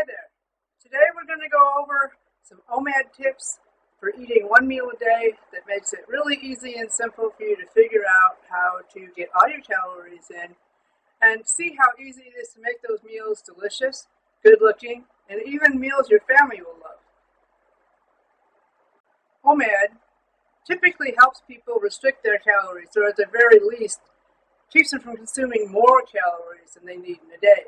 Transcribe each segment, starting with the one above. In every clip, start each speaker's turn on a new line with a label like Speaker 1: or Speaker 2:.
Speaker 1: there. Today we're going to go over some OMAD tips for eating one meal a day that makes it really easy and simple for you to figure out how to get all your calories in and see how easy it is to make those meals delicious, good looking, and even meals your family will love. OMAD typically helps people restrict their calories, or at the very least, keeps them from consuming more calories than they need in a day.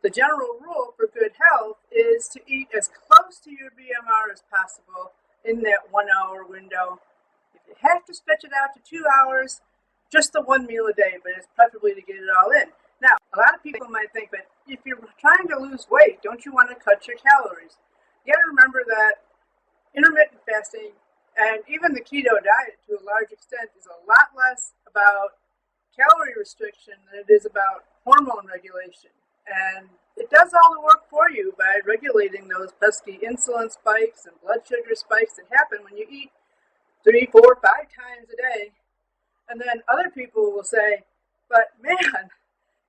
Speaker 1: The general rule for good health is to eat as close to your BMR as possible in that 1 hour window. If you have to stretch it out to 2 hours, just the one meal a day, but it's preferably to get it all in. Now, a lot of people might think, but if you're trying to lose weight, don't you want to cut your calories? You got to remember that intermittent fasting and even the keto diet to a large extent is a lot less about calorie restriction than it is about hormone regulation. And it does all the work for you by regulating those pesky insulin spikes and blood sugar spikes that happen when you eat 3, 4, 5 times a day. And then other people will say, but man,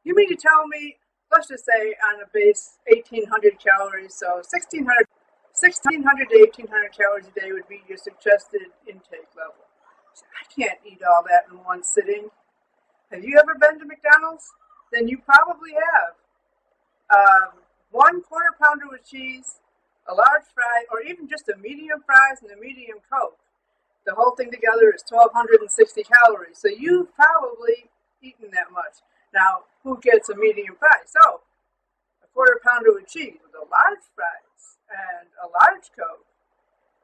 Speaker 1: you mean to tell me, let's just say on a base 1,800 calories, so 1,600 to 1,800 calories a day would be your suggested intake level. So I can't eat all that in one sitting. Have you ever been to McDonald's? Then you probably have. 1 quarter pounder with cheese, a large fry, or even just a medium fries and a medium Coke. The whole thing together is 1,260 calories. So you've probably eaten that much. Now, who gets a medium fry? So, a quarter pounder with cheese with a large fries and a large Coke.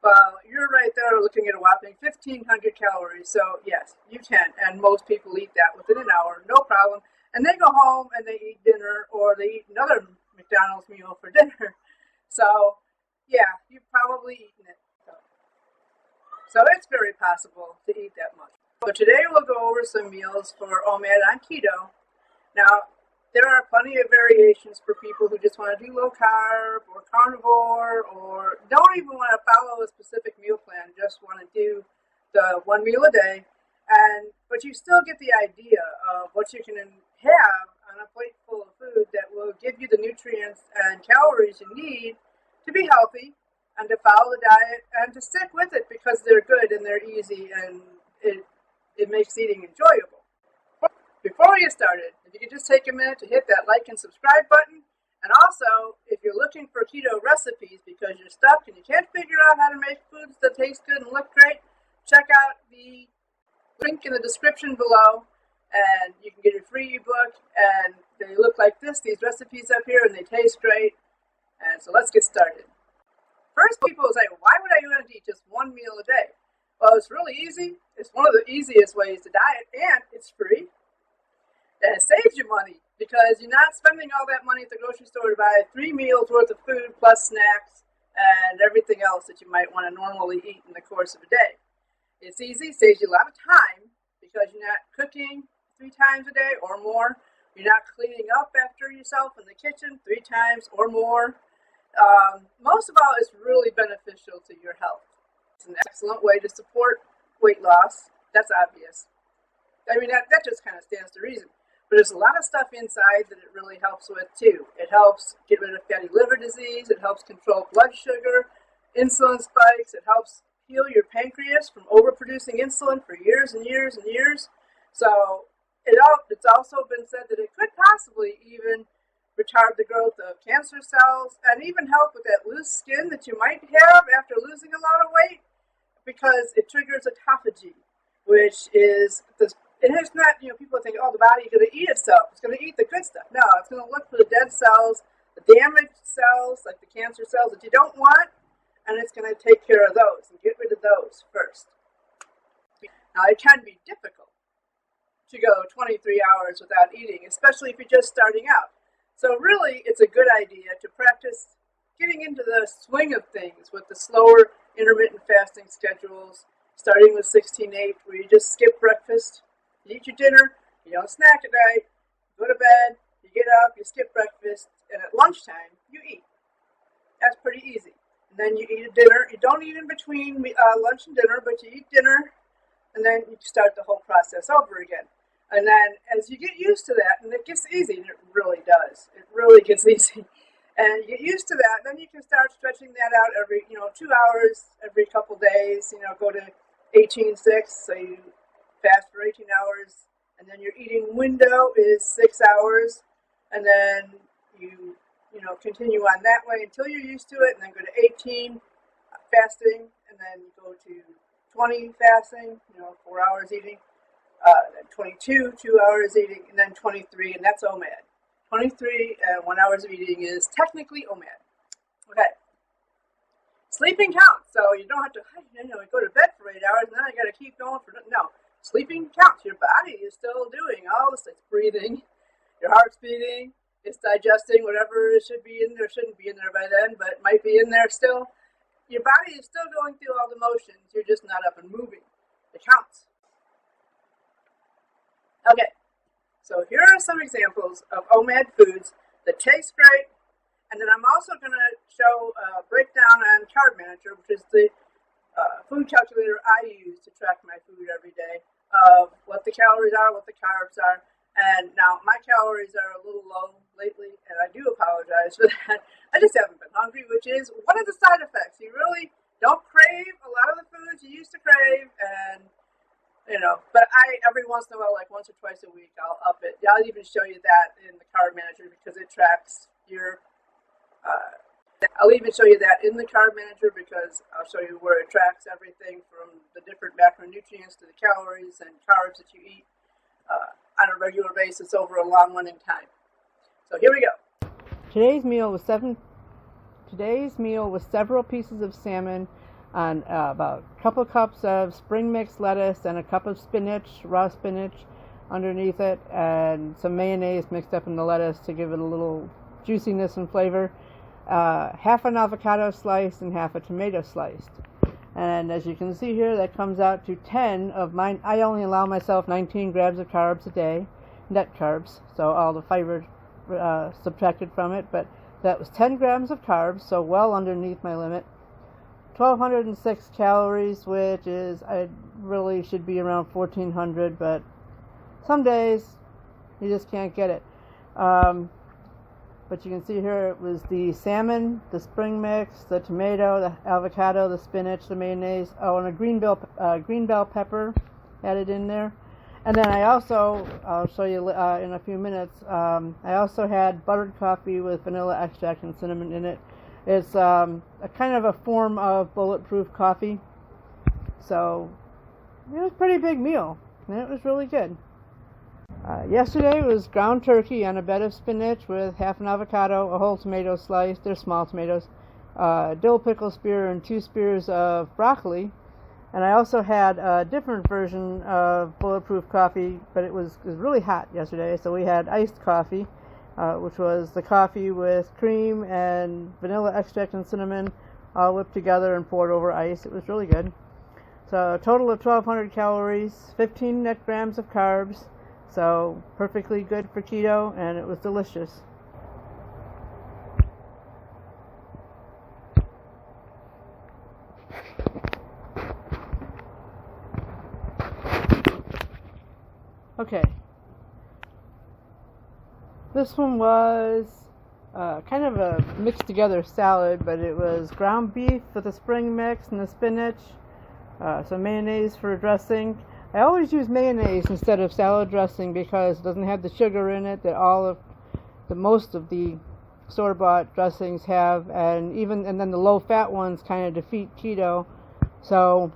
Speaker 1: Well, you're right there looking at a whopping 1,500 calories. So, yes, you can. And most people eat that within an hour, no problem. And they go home and they eat dinner, or they eat another McDonald's meal for dinner. So, yeah, you've probably eaten it. So it's very possible to eat that much. So today we'll go over some meals for OMAD on keto. Now, there are plenty of variations for people who just want to do low carb or carnivore, or don't even want to follow a specific meal plan, just want to do the one meal a day. But you still get the idea of what you can have on a plate full of food that will give you the nutrients and calories you need to be healthy and to follow the diet and to stick with it because they're good and they're easy and it makes eating enjoyable. Before we get started, if you could just take a minute to hit that like and subscribe button. And also, if you're looking for keto recipes because you're stuck and you can't figure out how to make foods that taste good and look great, check out the link in the description below, and you can get your free ebook. And they look like this, these recipes up here, and they taste great. And so let's get started. First, people will say, why would I want to eat just one meal a day? Well, it's really easy. It's one of the easiest ways to diet, and it's free. And it saves you money because you're not spending all that money at the grocery store to buy 3 meals worth of food plus snacks and everything else that you might want to normally eat in the course of a day. It's easy, saves you a lot of time because you're not cooking 3 times a day or more. You're not cleaning up after yourself in the kitchen 3 times or more. Most of all, it's really beneficial to your health. It's an excellent way to support weight loss. That's obvious. I mean, that just kind of stands to reason. But there's a lot of stuff inside that it really helps with, too. It helps get rid of fatty liver disease. It helps control blood sugar, insulin spikes. It helps heal your pancreas from overproducing insulin for years and years and years. So it's also been said that it could possibly even retard the growth of cancer cells and even help with that loose skin that you might have after losing a lot of weight because it triggers autophagy, which is it is not, people think, oh, the body is going to eat itself. It's going to eat the good stuff. No, it's going to look for the dead cells, the damaged cells, like the cancer cells that you don't want, and it's going to take care of those and get rid of those first. Now, it can be difficult to go 23 hours without eating, especially if you're just starting out. So really, it's a good idea to practice getting into the swing of things with the slower intermittent fasting schedules, starting with 16-8, where you just skip breakfast, you eat your dinner, you don't snack at night, you go to bed, you get up, you skip breakfast, and at lunchtime, you eat. That's pretty easy. And then you eat a dinner. You don't eat in between lunch and dinner, but you eat dinner, and then you start the whole process over again. And then as you get used to that, and it gets easy, and it really does. It really gets easy. And you get used to that, then you can start stretching that out every, 2 hours every couple days, go to 18-6, so you fast for 18 hours, and then your eating window is 6 hours, and then you continue on that way until you're used to it, and then go to 18 fasting, and then go to 20 fasting, 4 hours eating, then 22, 2 hours eating, and then 23, and that's OMAD. 23 and 1 hours of eating is technically OMAD. Okay. Sleeping counts, so you don't have to, go to bed for 8 hours, and then I got to keep going for, no. Sleeping counts. Your body is still doing all this. It's breathing, your heart's beating, it's digesting whatever it should be in there. Shouldn't be in there by then, but it might be in there still. Your body is still going through all the motions. You're just not up and moving. It counts. Okay. So here are some examples of OMAD foods that taste great, and then I'm also going to show a breakdown on Carb Manager, which is the food calculator I use to track my food every day, of what the calories are, what the carbs are, and now my calories are a little low lately, and I do apologize for that. I just haven't been hungry, which is one of the side effects. You really don't crave a lot of the foods you used to crave, and but I, every once in a while, like once or twice a week, I'll up it. I'll even show you that in the Carb Manager because it tracks your, I'll even show you that in the Carb Manager because I'll show you where it tracks everything from the different macronutrients to the calories and carbs that you eat on a regular basis over a long running time. So here we go. Today's meal was several pieces of salmon on about a couple cups of spring mix lettuce and a cup of spinach, raw spinach underneath it, and some mayonnaise mixed up in the lettuce to give it a little juiciness and flavor. Half an avocado sliced and half a tomato sliced. And as you can see here, that comes out to 10 of mine. I only allow myself 19 grams of carbs a day, net carbs, so all the fiber subtracted from it, but that was 10 grams of carbs, so well underneath my limit. 1,206 calories, which is, I really should be around 1,400, but some days you just can't get it. But you can see here it was the salmon, the spring mix, the tomato, the avocado, the spinach, the mayonnaise, and a green bell pepper added in there. And then I also, I'll show you in a few minutes, I also had buttered coffee with vanilla extract and cinnamon in it. It's a kind of a form of bulletproof coffee. So it was a pretty big meal, and it was really good. Yesterday was ground turkey on a bed of spinach with half an avocado, a whole tomato sliced, they're small tomatoes, dill pickle spear, and 2 spears of broccoli. And I also had a different version of bulletproof coffee, but it was really hot yesterday, so we had iced coffee, which was the coffee with cream and vanilla extract and cinnamon all whipped together and poured over ice. It was really good. So a total of 1,200 calories, 15 net grams of carbs, so perfectly good for keto, and it was delicious. Okay. This one was kind of a mixed together salad, but it was ground beef with the spring mix and the spinach, some mayonnaise for dressing. I always use mayonnaise instead of salad dressing because it doesn't have the sugar in it that most of the store-bought dressings have, and then the low-fat ones kind of defeat keto. So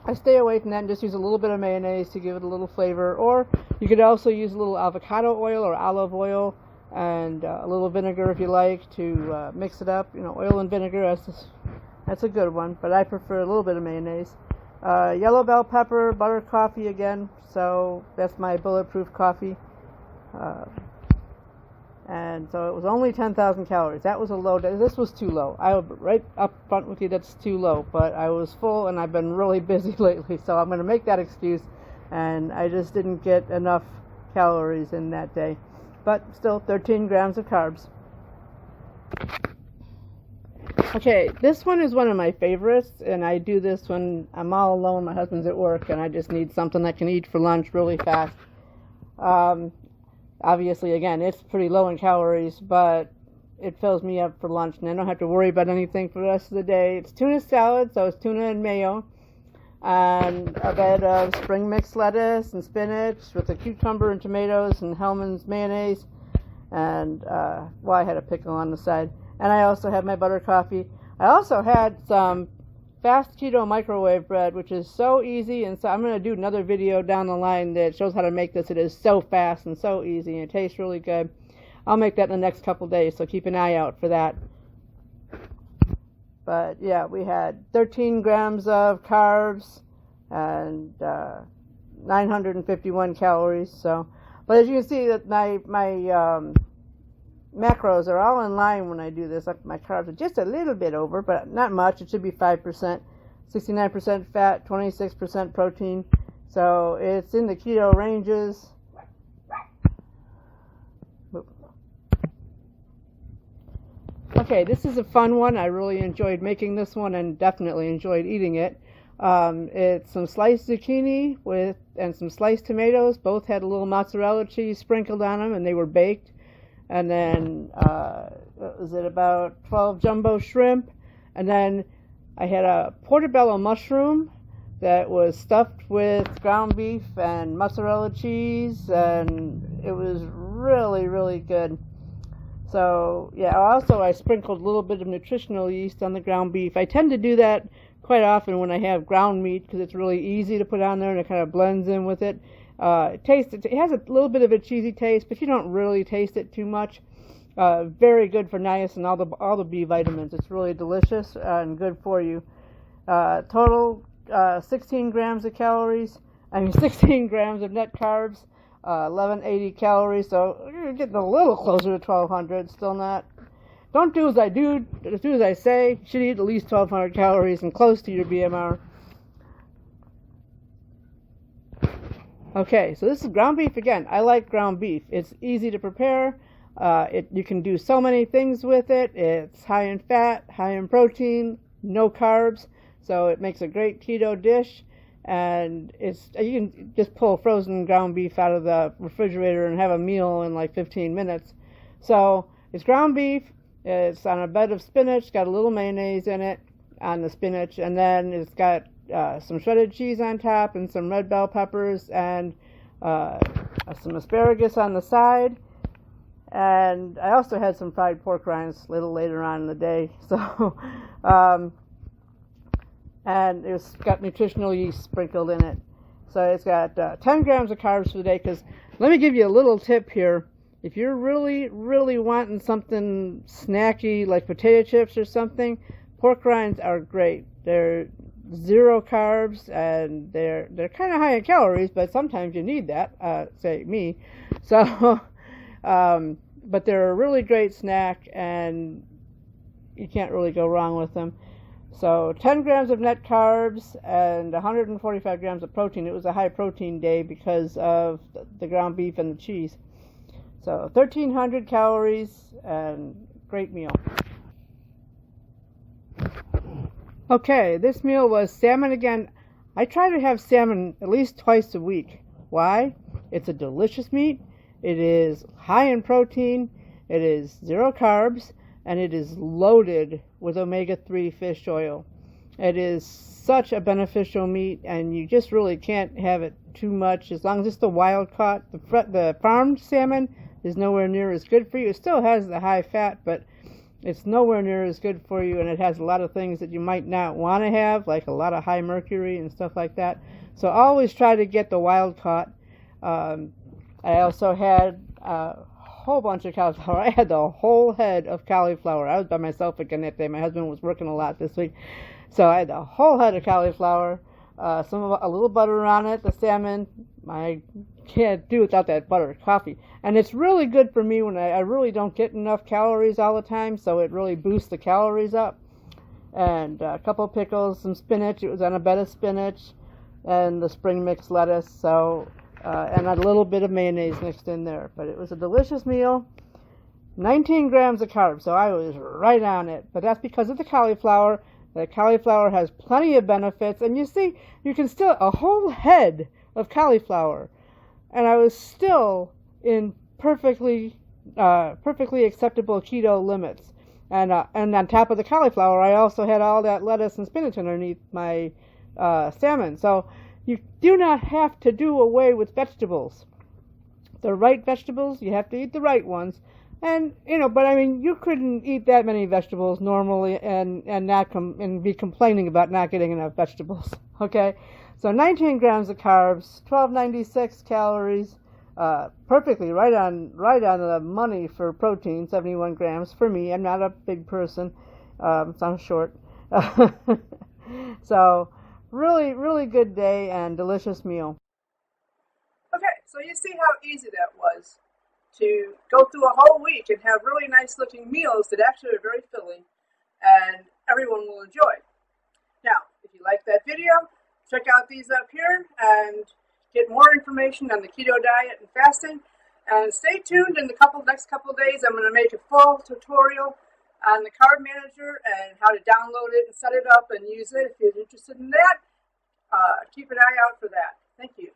Speaker 1: I stay away from that and just use a little bit of mayonnaise to give it a little flavor. Or you could also use a little avocado oil or olive oil and a little vinegar if you like to mix it up. Oil and vinegar, that's a good one, but I prefer a little bit of mayonnaise. Yellow bell pepper, butter coffee again, so that's my bulletproof coffee. And so it was only 10,000 calories. That was a low day. This was too low. I'll be right up front with you, that's too low. But I was full and I've been really busy lately, so I'm going to make that excuse. And I just didn't get enough calories in that day. But still, 13 grams of carbs. Okay, this one is one of my favorites, and I do this when I'm all alone. My husband's at work, and I just need something I can eat for lunch really fast. Obviously, again, it's pretty low in calories, but it fills me up for lunch, and I don't have to worry about anything for the rest of the day. It's tuna salad, so it's tuna and mayo, and a bed of spring mix lettuce and spinach with a cucumber and tomatoes and Hellmann's mayonnaise, and well, I had a pickle on the side. And I also had my butter coffee. I also had some fast keto microwave bread, which is so easy, and so I'm going to do another video down the line that shows how to make this. It is so fast and so easy, and it tastes really good. I'll make that in the next couple days, so keep an eye out for that. But yeah, we had 13 grams of carbs and 951 calories. So, but as you can see, that my macros are all in line when I do this. My carbs are just a little bit over, but not much. It should be 5%, 69% fat, 26% protein. So it's in the keto ranges. Okay, this is a fun one. I really enjoyed making this one and definitely enjoyed eating it. It's some sliced zucchini and some sliced tomatoes. Both had a little mozzarella cheese sprinkled on them, and they were baked. And then, what was it, about 12 jumbo shrimp. And then I had a portobello mushroom that was stuffed with ground beef and mozzarella cheese, and it was really, really good. So, yeah, also I sprinkled a little bit of nutritional yeast on the ground beef. I tend to do that quite often when I have ground meat because it's really easy to put on there and it kind of blends in with it. It has a little bit of a cheesy taste, but you don't really taste it too much. Very good for niacin and all the B vitamins. It's really delicious and good for you. Total 16 grams of calories. 16 grams of net carbs. 1180 calories. So you're getting a little closer to 1200. Still not. Don't do as I do. Do as I say. You should eat at least 1200 calories and close to your BMR. Okay, so this is ground beef again. I like ground beef. It's easy to prepare. You can do so many things with it. It's high in fat, high in protein, no carbs, so it makes a great keto dish. And you can just pull frozen ground beef out of the refrigerator and have a meal in like 15 minutes. So it's ground beef. It's on a bed of spinach. It's got a little mayonnaise in it on the spinach, and then it's got some shredded cheese on top and some red bell peppers and some asparagus on the side. And I also had some fried pork rinds a little later on in the day. So, and it's got nutritional yeast sprinkled in it. So it's got 10 grams of carbs for the day. Because let me give you a little tip here. If you're really, really wanting something snacky like potato chips or something, pork rinds are great. They're 0 carbs, and they're kind of high in calories, but sometimes you need that, say me. So, but they're a really great snack, and you can't really go wrong with them. So 10 grams of net carbs and 145 grams of protein. It was a high protein day because of the ground beef and the cheese. So 1,300 calories and great meal. Okay, this meal was salmon again. I try to have salmon at least twice a week. Why? It's a delicious meat. It is high in protein. It is 0 carbs. And it is loaded with omega-3 fish oil. It is such a beneficial meat, and you just really can't have it too much as long as it's the wild caught. The farmed salmon is nowhere near as good for you. It still has the high fat, but it's nowhere near as good for you, and it has a lot of things that you might not want to have, like a lot of high mercury and stuff like that. So always try to get the wild caught. I also had whole bunch of cauliflower. I had the whole head of cauliflower. I was by myself again that day. My husband was working a lot this week. So I had the whole head of cauliflower, a little butter on it, the salmon. I can't do without that butter, coffee. And it's really good for me when I really don't get enough calories all the time, so it really boosts the calories up. And a couple pickles, some spinach. It was on a bed of spinach, and the spring mix lettuce. So and a little bit of mayonnaise mixed in there. But it was a delicious meal. 19 grams of carbs, so I was right on it. But that's because of the cauliflower. The cauliflower has plenty of benefits. And you see, you can still, a whole head of cauliflower. And I was still in perfectly
Speaker 2: perfectly acceptable keto limits. And on top of the cauliflower, I also had all that lettuce and spinach underneath my salmon. So you do not have to do away with vegetables. The right vegetables, you have to eat the right ones. And but I mean, you couldn't eat that many vegetables normally and not and be complaining about not getting enough vegetables. Okay, so 19 grams of carbs, 1296 calories, perfectly right on the money for protein. 71 grams for me. I'm not a big person, so I'm short. So really, really good day and delicious meal.
Speaker 1: Okay, so you see how easy that was to go through a whole week and have really nice looking meals that actually are very filling and everyone will enjoy. Now, if you like that video, check out these up here and get more information on the keto diet and fasting. And stay tuned in the next couple days. I'm going to make a full tutorial on the Carb Manager and how to download it and set it up and use it. If you're interested in that, keep an eye out for that. Thank you.